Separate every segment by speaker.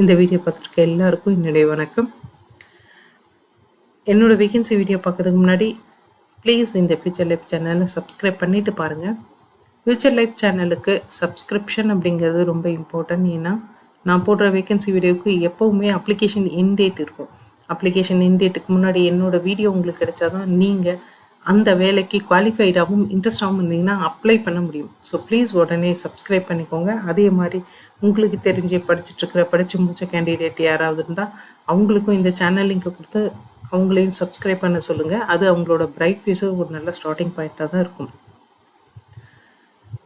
Speaker 1: இந்த வீடியோ பார்த்துருக்க எல்லாருக்கும் என்னுடைய வணக்கம். என்னோடய வேகன்சி வீடியோ பார்க்கறதுக்கு முன்னாடி ப்ளீஸ் இந்த ஃபியூச்சர் லைஃப் சேனலை சப்ஸ்கிரைப் பண்ணிவிட்டு பாருங்கள். ஃபியூச்சர் லைஃப் சேனலுக்கு சப்ஸ்கிரிப்ஷன் அப்படிங்கிறது ரொம்ப இம்பார்ட்டன்ட். ஏன்னா நான் போடுற வேகன்சி வீடியோவுக்கு எப்போவுமே அப்ளிகேஷன் இன் டேட் இருக்கும். அப்ளிகேஷன் இன் டேட்டுக்கு முன்னாடி என்னோடய வீடியோ உங்களுக்கு கிடைச்சாதான் நீங்கள் அந்த வேலைக்கு குவாலிஃபைடாகவும் இன்ட்ரெஸ்டாகவும் இருந்தீங்கன்னா அப்ளை பண்ண முடியும். ஸோ ப்ளீஸ் உடனே சப்ஸ்கிரைப் பண்ணிக்கோங்க. அதே மாதிரி உங்களுக்கு தெரிஞ்சு படித்து முடிச்ச கேண்டிடேட் யாராவது இருந்தால் அவங்களுக்கும் இந்த சேனல் லிங்கை கொடுத்து அவங்களையும் சப்ஸ்கிரைப் பண்ண சொல்லுங்கள். அது அவங்களோட பிரைட் ஃபியூச்சர் ஒரு நல்ல ஸ்டார்டிங் பாயிண்ட்டாக தான் இருக்கும்.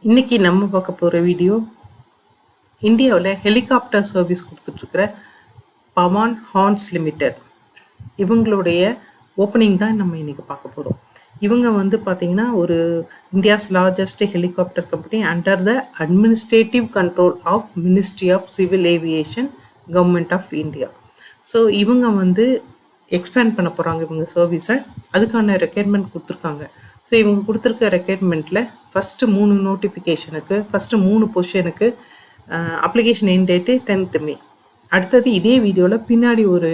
Speaker 1: இன்றைக்கி நம்ம பார்க்க போகிற வீடியோ இந்தியாவில் ஹெலிகாப்டர் சர்வீஸ் கொடுத்துட்ருக்கிற பவான் ஹார்ன்ஸ் லிமிடெட் இவங்களுடைய ஓப்பனிங் தான் நம்ம இன்றைக்கி பார்க்க போகிறோம். இவங்க பார்த்திங்கன்னா ஒரு India's largest helicopter company under the administrative control of ministry of civil aviation government of India. So இவங்க எக்ஸ்பேண்ட் பண்ண போகிறாங்க இவங்க சர்வீஸை. அதுக்கான ரெக்யர்மெண்ட் கொடுத்துருக்காங்க. ஸோ இவங்க கொடுத்துருக்க ரெக்யர்மெண்ட்டில் ஃபஸ்ட்டு 3 நோட்டிஃபிகேஷனுக்கு ஃபஸ்ட்டு 3 பொசிஷனுக்கு application end date 10th May. அடுத்தது இதே வீடியோவில் பின்னாடி ஒரு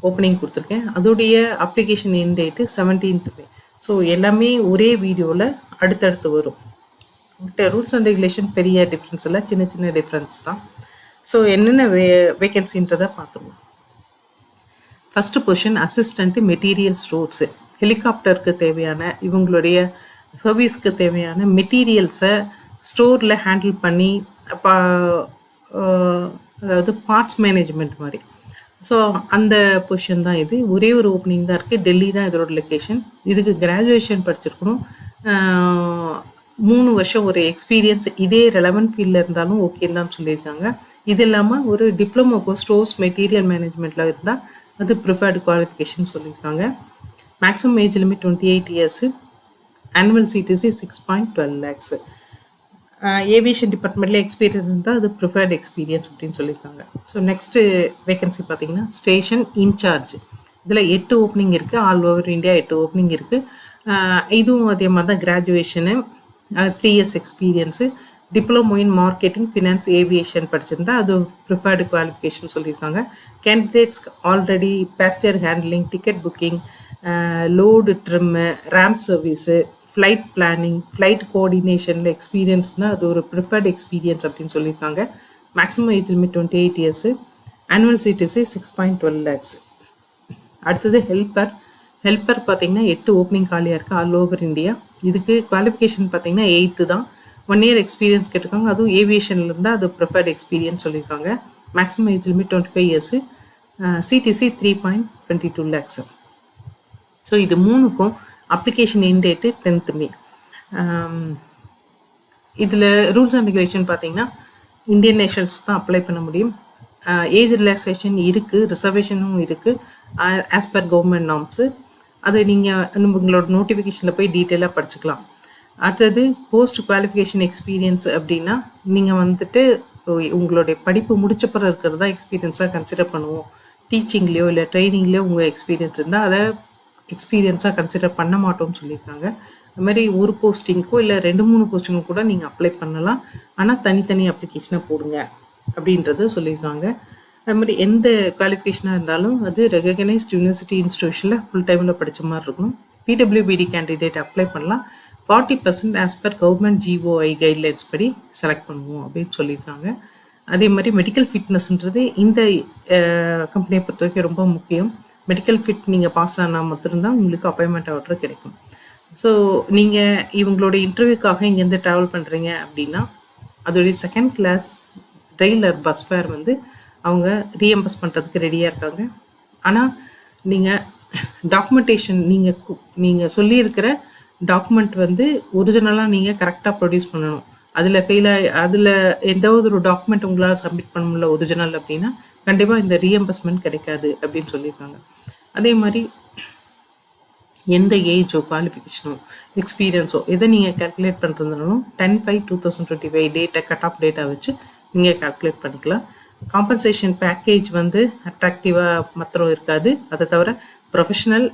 Speaker 1: ஓப்பனிங் கொடுத்துருக்கேன். அதோடைய application end date 17th May. So எல்லாமே ஒரே வீடியோவில் அடுத்தடுத்து வரும். ரூல்ஸ் அண்ட் ரெகுலேஷன் பெரிய டிஃப்ரென்ஸ் இல்லை, சின்ன சின்ன டிஃப்ரென்ஸ் தான். ஸோ என்னென்ன வேகன்சின்றதை பார்த்துருவோம். First position assistant material stores. ஹெலிகாப்டருக்கு தேவையான இவங்களுடைய சர்வீஸ்க்கு தேவையான மெட்டீரியல்ஸை ஸ்டோரில் ஹேண்டில் பண்ணி அதாவது பார்ட்ஸ் மேனேஜ்மெண்ட் மாதிரி. ஸோ அந்த பொசிஷன் தான் இது. ஒரே ஒரு ஓப்பனிங் தான் இருக்குது. டெல்லி தான் இதோட லொக்கேஷன். இதுக்கு கிராஜுவேஷன் படிச்சிருக்கணும். 3 வருஷம் ஒரு எக்ஸ்பீரியன்ஸ் இதே ரெலவெண்ட் ஃபீல்டில் இருந்தாலும் ஓகேன்னு தான் சொல்லியிருக்காங்க. இது இல்லாமல் ஒரு டிப்ளமோக்கோ ஸ்டோர்ஸ் மெட்டீரியல் மேனேஜ்மெண்ட்டில் இருந்தால் அது ப்ரிஃபர்டு குவாலிஃபிகேஷன் சொல்லியிருக்காங்க. Maximum age limit 28 years. Annual CTC 6.12 lakhs. Aviation டிபார்ட்மெண்ட்டில் எக்ஸ்பீரியன்ஸ் இருந்தால் அது ப்ரிஃபர்ட் எக்ஸ்பீரியன்ஸ் அப்படின்னு சொல்லியிருக்காங்க. ஸோ நெக்ஸ்ட்டு வேகன்சி பார்த்தீங்கன்னா ஸ்டேஷன் இன்சார்ஜ். இதில் 8 ஓப்பனிங் இருக்குது. ஆல் ஓவர் இந்தியா 8 ஓப்பனிங் இருக்குது. இதுவும் அதே மாதிரி தான். Graduation, 3 years experience, diploma in marketing finance aviation படிச்சிருந்தா அது ப்ரிஃபர்டு குவாலிஃபிகேஷன் சொல்லியிருக்காங்க. கேண்டிடேட்ஸ்க்கு already passenger handling, ticket booking, load trim, ramp service, flight planning, flight கோஆர்டினேஷனில் எக்ஸ்பீரியன்ஸ்னால் அது ஒரு ப்ரிஃபர்ட் எக்ஸ்பீரியன்ஸ் அப்படின்னு சொல்லியிருக்காங்க. Maximum age limit 28 years. Annual CTC 6.12 lakhs. அடுத்தது ஹெல்ப்பர் பார்த்திங்கன்னா 8 ஓப்பனிங் காலியாக இருக்குது ஆல் ஓவர் இந்தியா. இதுக்கு குவாலிஃபிகேஷன் பார்த்திங்கன்னா 8th தான். 1 year எக்ஸ்பீரியன்ஸ் கேட்டிருக்காங்க. அதுவும் ஏவியேஷனில் இருந்தால் அது ப்ரிஃபர்ட் எக்ஸ்பீரியன்ஸ் சொல்லியிருக்காங்க. Maximum age limit 25 years. CTC 3.22 lakhs. So இது 3க்கும் application end date 10th May. இதில் ரூல்ஸ் அண்ட் ரெகுலேஷன் பார்த்தீங்கன்னா இந்தியன் நேஷனல்ஸ் தான் அப்ளை பண்ண முடியும். ஏஜ் ரிலாக்ஸேஷன் இருக்குது, ரிசர்வேஷனும் இருக்குது ஆஸ் பர் கவர்மெண்ட் நார்ம்ஸு. அதை நீங்கள் உங்களோட நோட்டிஃபிகேஷனில் போய் டீட்டெயிலாக படிச்சுக்கலாம். அடுத்தது போஸ்ட் குவாலிஃபிகேஷன் எக்ஸ்பீரியன்ஸ் அப்படின்னா நீங்கள் உங்களுடைய படிப்பு முடிச்சப்பறம் இருக்கிறது தான் எக்ஸ்பீரியன்ஸாக கன்சிடர் பண்ணுவோம். டீச்சிங்லேயோ இல்லை ட்ரைனிங்லேயோ உங்கள் எக்ஸ்பீரியன்ஸ் இருந்தால் அதை எக்ஸ்பீரியன்ஸாக கன்சிடர் பண்ண மாட்டோம்னு சொல்லியிருக்காங்க. அது மாதிரி ஒரு போஸ்டிங்க்கோ இல்லை 2-3 போஸ்டிங்கும் கூட நீங்கள் அப்ளை பண்ணலாம். ஆனால் தனித்தனி அப்ளிகேஷனாக போடுங்க அப்படின்றது சொல்லியிருக்காங்க. அது மாதிரி எந்த குவாலிஃபிகேஷனாக இருந்தாலும் அது ரெகக்னைஸ்ட் யூனிவர்சிட்டி இன்ஸ்டிடியூஷனில் ஃபுல் டைமில் படித்த மாதிரி இருக்கணும். பிடபிள்யூபிடி கேண்டிடேட் அப்ளை பண்ணலாம். 40% as per government GOI guidelines படி செலக்ட் பண்ணுவோம் அப்படின்னு சொல்லியிருக்காங்க. அதே மாதிரி மெடிக்கல் ஃபிட்னஸ்ன்றது இந்த கம்பெனியை பொறுத்த வரைக்கும் ரொம்ப முக்கியம். மெடிக்கல் ஃபிட் நீங்கள் பாஸ் ஆனால் மட்டும்தான் உங்களுக்கு அப்பாயின்மெண்ட் ஆர்டர் கிடைக்கும். ஸோ நீங்கள் இவங்களோட இன்டர்வியூக்காக இங்கேருந்து ட்ராவல் பண்ணுறீங்க அப்படின்னா அதோடைய 2nd class ரயில் பஸ் ஃபேர் அவங்க ரீஎம்பர்ஸ் பண்ணுறதுக்கு ரெடியாக இருக்காங்க. ஆனால் நீங்கள் டாக்குமெண்டேஷன் நீங்கள் சொல்லியிருக்கிற டாக்குமெண்ட் ஒரிஜினலாக நீங்கள் கரெக்டாக ப்ரொடியூஸ் பண்ணணும். அதில் எந்தாவது ஒரு டாக்குமெண்ட் உங்களால் சப்மிட் பண்ண முடியல ஒரிஜினல் அப்படின்னா கண்டிப்பாக இந்த ரீஎம்பர்ஸ்மெண்ட் கிடைக்காது அப்படின்னு சொல்லியிருக்காங்க. அதே மாதிரி எந்த ஏஜோ குவாலிஃபிகேஷனோ எக்ஸ்பீரியன்ஸோ எதை நீங்கள் கால்குலேட் பண்ணுறதுனாலும் 10/5/2025 டேட்டை கட் ஆஃப் டேட்டா வச்சு நீங்கள் கால்குலேட் பண்ணிக்கலாம். காம்பன்சேஷன் பேக்கேஜ் அட்ராக்டிவாக மாத்திரம் இருக்காது. அதை தவிர ப்ரொஃபஷனல்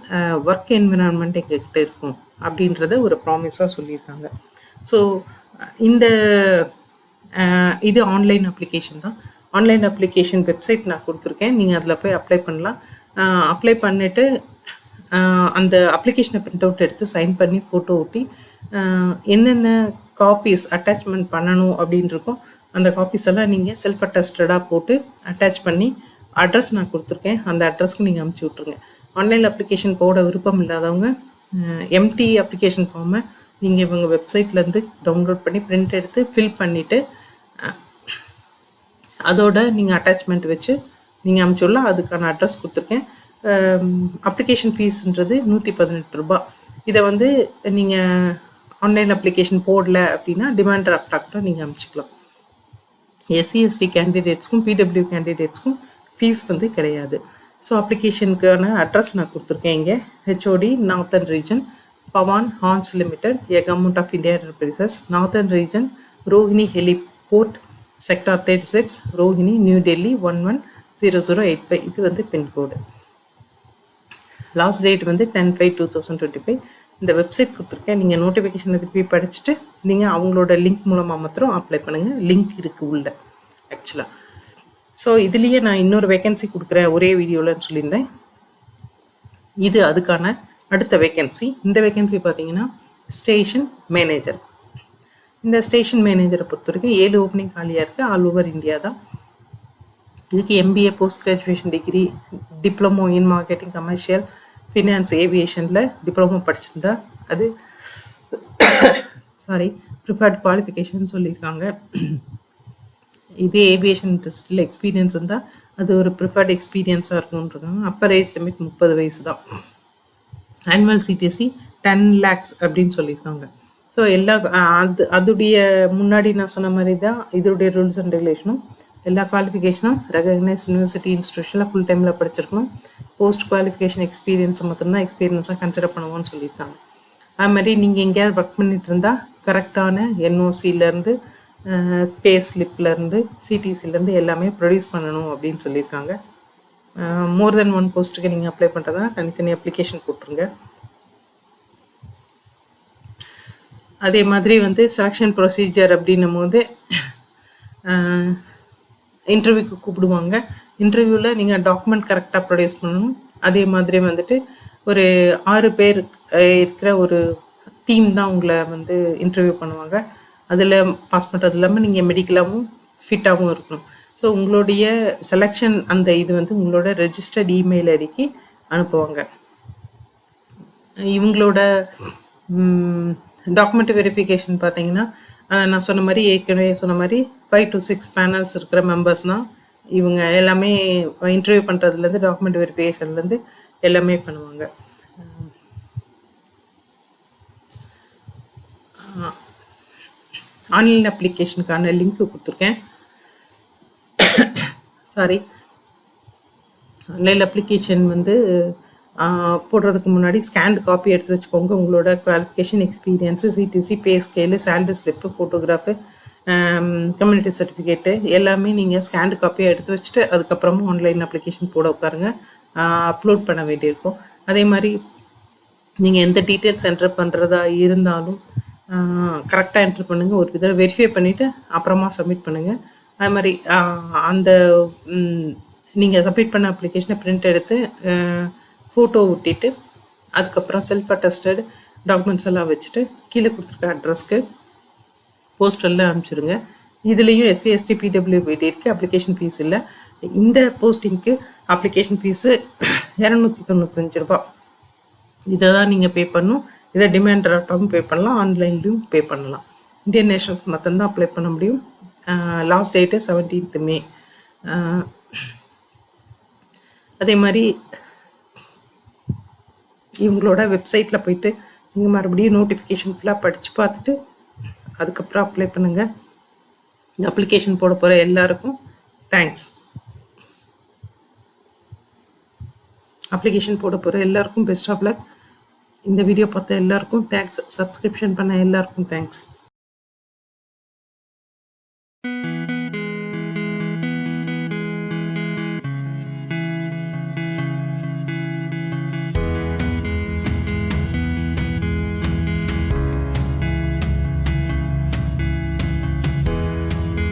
Speaker 1: ஒர்க் என்விரான்மெண்ட் எங்ககிட்ட இருக்கும் அப்படின்றத ஒரு ப்ராமிஸாக சொல்லியிருக்காங்க. ஸோ இந்த இது ஆன்லைன் அப்ளிகேஷன் தான். ஆன்லைன் அப்ளிகேஷன் வெப்சைட் நான் கொடுத்துருக்கேன். நீங்கள் அதில் போய் அப்ளை பண்ணலாம். அப்ளை பண்ணிவிட்டு அந்த அப்ளிகேஷனை பிரிண்ட் அவுட் எடுத்து சைன் பண்ணி ஃபோட்டோ ஒட்டி என்னென்ன காப்பீஸ் அட்டாச்மெண்ட் பண்ணணும் அப்படின்னு இருக்கும். அந்த காப்பீஸ் எல்லாம் நீங்கள் செல்ஃப் அட்டஸ்டடாக போட்டு அட்டாச் பண்ணி அட்ரஸ் நான் கொடுத்துருக்கேன். அந்த அட்ரஸ்க்கு நீங்கள் அனுப்பிச்சி விட்ருங்க. ஆன்லைன் அப்ளிகேஷன் போட விருப்பம் இல்லாதவங்க எம்டி அப்ளிகேஷன் ஃபார்மை நீங்கள் இவங்க வெப்சைட்லேருந்து டவுன்லோட் பண்ணி பிரிண்ட் எடுத்து ஃபில் பண்ணிவிட்டு அதோட நீங்கள் அட்டாச்மெண்ட் வச்சு நீங்கள் அனுப்பிச்சுடலாம். அதுக்கான அட்ரஸ் கொடுத்துருக்கேன். அப்ளிகேஷன் ஃபீஸ்ன்றது 118 ரூபா. இதை வந்து நீங்கள் ஆன்லைன் அப்ளிகேஷன் போடல அப்படின்னா டிமாண்ட் டிராஃப்டாக கூட நீங்கள் அனுப்பிச்சிக்கலாம். எஸ்சி/எஸ்டி கேண்டிடேட்ஸ்க்கும் பிடபிள்யூ கேண்டிடேட்ஸ்க்கும் ஃபீஸ் வந்து கிடையாது. ஸோ அப்ளிகேஷனுக்கான அட்ரஸ் நான் கொடுத்துருக்கேன். இங்கே HOD northern region Pawan Hans limited government of India enterprises northern region Rohini heliport sector 36 Rohini New Delhi 110085. இது வந்து பின்கோடு. லாஸ்ட் டேட் வந்து 10/5/2025. இந்த வெப்சைட் கொடுத்துருக்கேன். நீங்கள் நோட்டிஃபிகேஷனை திருப்பி படிச்சுட்டு நீங்கள் அவங்களோட லிங்க் மூலமாக மாத்திரம் அப்ளை பண்ணுங்கள். லிங்க் இருக்குது உள்ள ஆக்சுவலாக. ஸோ இதுலேயே நான் இன்னொரு வேக்கன்சி கொடுக்குறேன் ஒரே வீடியோவில்னு சொல்லியிருந்தேன். இது அதுக்கான அடுத்த வேக்கன்சி. இந்த வேக்கன்சி பார்த்தீங்கன்னா ஸ்டேஷன் மேனேஜர். இந்த ஸ்டேஷன் மேனேஜரை பொறுத்த வரைக்கும் 7 ஓப்பனிங் காலியாக இருக்குது. ஆல் ஓவர் இந்தியா தான். இதுக்கு MBA post graduation degree diploma in marketing commercial finance ஏவியேஷனில் டிப்ளமோ படிச்சிருந்தா அது ப்ரிஃபர்ட் குவாலிஃபிகேஷன் சொல்லியிருக்காங்க. இதே ஏவியேஷன் இண்டஸ்ட்ரியில் எக்ஸ்பீரியன்ஸ் இருந்தால் அது ஒரு ப்ரிஃபர்ட் எக்ஸ்பீரியன்ஸாக இருக்கும்ன்றாங்க. அப்பர் ஏஜ் லிமிட் 30 வயசு தான். ஆனுவல் சிடிசி 10 lakhs அப்படின்னு சொல்லியிருக்காங்க. ஸோ எல்லா அதுடைய முன்னாடி நான் சொன்ன மாதிரி தான் இதோடைய ரூல்ஸ் அண்ட் ரெகுலேஷனும். எல்லா குவாலிஃபிகேஷனும் ரெகக்னைஸ் யூனிவர்சிட்டி இன்ஸ்டியூஷனில் ஃபுல் டைமில் படிச்சிருக்கணும். போஸ்ட் குவாலிஃபிகேஷன் எக்ஸ்பீரியன்ஸை மட்டும்தான் எக்ஸ்பீரியன்ஸாக கன்சிடர் பண்ணுவோன்னு சொல்லியிருக்காங்க. அது மாதிரி நீங்கள் எங்கேயாவது ஒர்க் பண்ணிட்டு இருந்தால் கரெக்டான என்ஓசிலேருந்து பே ஸ்லிப்லேருந்து சிடிசிலேருந்து எல்லாமே ப்ரொடியூஸ் பண்ணணும் அப்படின்னு சொல்லியிருக்காங்க. மோர் தென் 1 போஸ்ட்டுக்கு நீங்கள் அப்ளை பண்ணுறதா தனித்தனி அப்ளிகேஷன் போட்டுருங்க. அதே மாதிரி வந்து செலெக்ஷன் ப்ரொசீஜர் அப்படின்னும் போது இன்டர்வியூக்கு கூப்பிடுவாங்க. இன்டர்வியூவில் நீங்கள் டாக்குமெண்ட் கரெக்டாக ப்ரொடியூஸ் பண்ணணும். அதே மாதிரி வந்துட்டு ஒரு 6 பேர் இருக்கிற ஒரு டீம் தான் உங்களை வந்து இன்டர்வியூ பண்ணுவாங்க. அதில் பாஸ் பண்ணுறது இல்லாமல் நீங்கள் மெடிக்கலாகவும் ஃபிட்டாகவும் இருக்கணும். ஸோ உங்களுடைய செலெக்ஷன் அந்த இது வந்து உங்களோட ரெஜிஸ்டர்ட் இமெயில் ஐடிக்கு அனுப்புவாங்க. இவங்களோட டாக்குமெண்ட் வெரிஃபிகேஷன் பார்த்தீங்கன்னா நான் சொன்ன மாதிரி ஏற்கனவே சொன்ன மாதிரி 5 to 6 பேனல்ஸ் இருக்கிற மெம்பர்ஸ் தான் இவங்க. எல்லாமே இன்டர்வியூ பண்ணுறதுலேருந்து டாக்குமெண்ட் வெரிஃபிகேஷன்லேருந்து எல்லாமே பண்ணுவாங்க. ஆன்லைன் அப்ளிகேஷனுக்கான லிங்க் கொடுத்துருக்கேன். ஆன்லைன் அப்ளிகேஷன் வந்து போடுறதுக்கு முன்னாடி ஸ்கேண்ட் காப்பி எடுத்து வச்சுக்கோங்க. உங்களோட qualification, experience, CTC, pay scale, salary slip, photograph, community certificate எல்லாமே நீங்கள் ஸ்கேண்டு காப்பியாக எடுத்து வச்சுட்டு அதுக்கப்புறமா ஆன்லைன் அப்ளிகேஷன் போட உட்காருங்க. அப்லோட் பண்ண வேண்டியிருக்கும். அதே மாதிரி நீங்கள் எந்த டீட்டெயில்ஸ் என்ட்ரு பண்ணுறதா இருந்தாலும் கரெக்டாக என்ட்ரு பண்ணுங்கள். ஒரு இதில் வெரிஃபை பண்ணிவிட்டு அப்புறமா சப்மிட் பண்ணுங்கள். அது மாதிரி அந்த நீங்கள் சப்மிட் பண்ண அப்ளிகேஷனை பிரிண்ட் எடுத்து ஃபோட்டோ ஒட்டிட்டு அதுக்கப்புறம் செல்ஃப் அட்டஸ்டட் டாக்குமெண்ட்ஸ் எல்லாம் வச்சுட்டு கீழே கொடுத்துருக்க அட்ரஸ்க்கு போஸ்டரில் அனுப்பிச்சிடுங்க. இதுலேயும் எஸ்சி எஸ்டி பிடபிள்யூபிடி இருக்குது. அப்ளிகேஷன் ஃபீஸ் இல்லை. இந்த போஸ்டிங்க்கு அப்ளிகேஷன் ஃபீஸு 295 ரூபா. இதை தான் நீங்கள் பே பண்ணணும். இதை டிமாண்ட் டிராஃப்டாகவும் பே பண்ணலாம், ஆன்லைன்லேயும் பே பண்ணலாம். இந்தியன் நேஷனல்ஸ் மட்டும்தான் அப்ளை பண்ண முடியும். Last date 17th May. அதே மாதிரி இவங்களோட வெப்சைட்டில் போயிட்டு நீங்கள் மறுபடியும் நோட்டிஃபிகேஷன் ஃபுல்லாக படித்து பார்த்துட்டு அதுக்கப்புறம் அப்ளை பண்ணுங்கள். அப்ளிகேஷன் போட போகிற எல்லாருக்கும் தேங்க்ஸ். அப்ளிகேஷன் போட போகிற எல்லாருக்கும் பெஸ்ட் ஆஃப் லக். இந்த வீடியோ பார்த்த எல்லாருக்கும் தேங்க்ஸ். சப்ஸ்கிரிப்ஷன் பண்ண எல்லாருக்கும் தேங்க்ஸ்.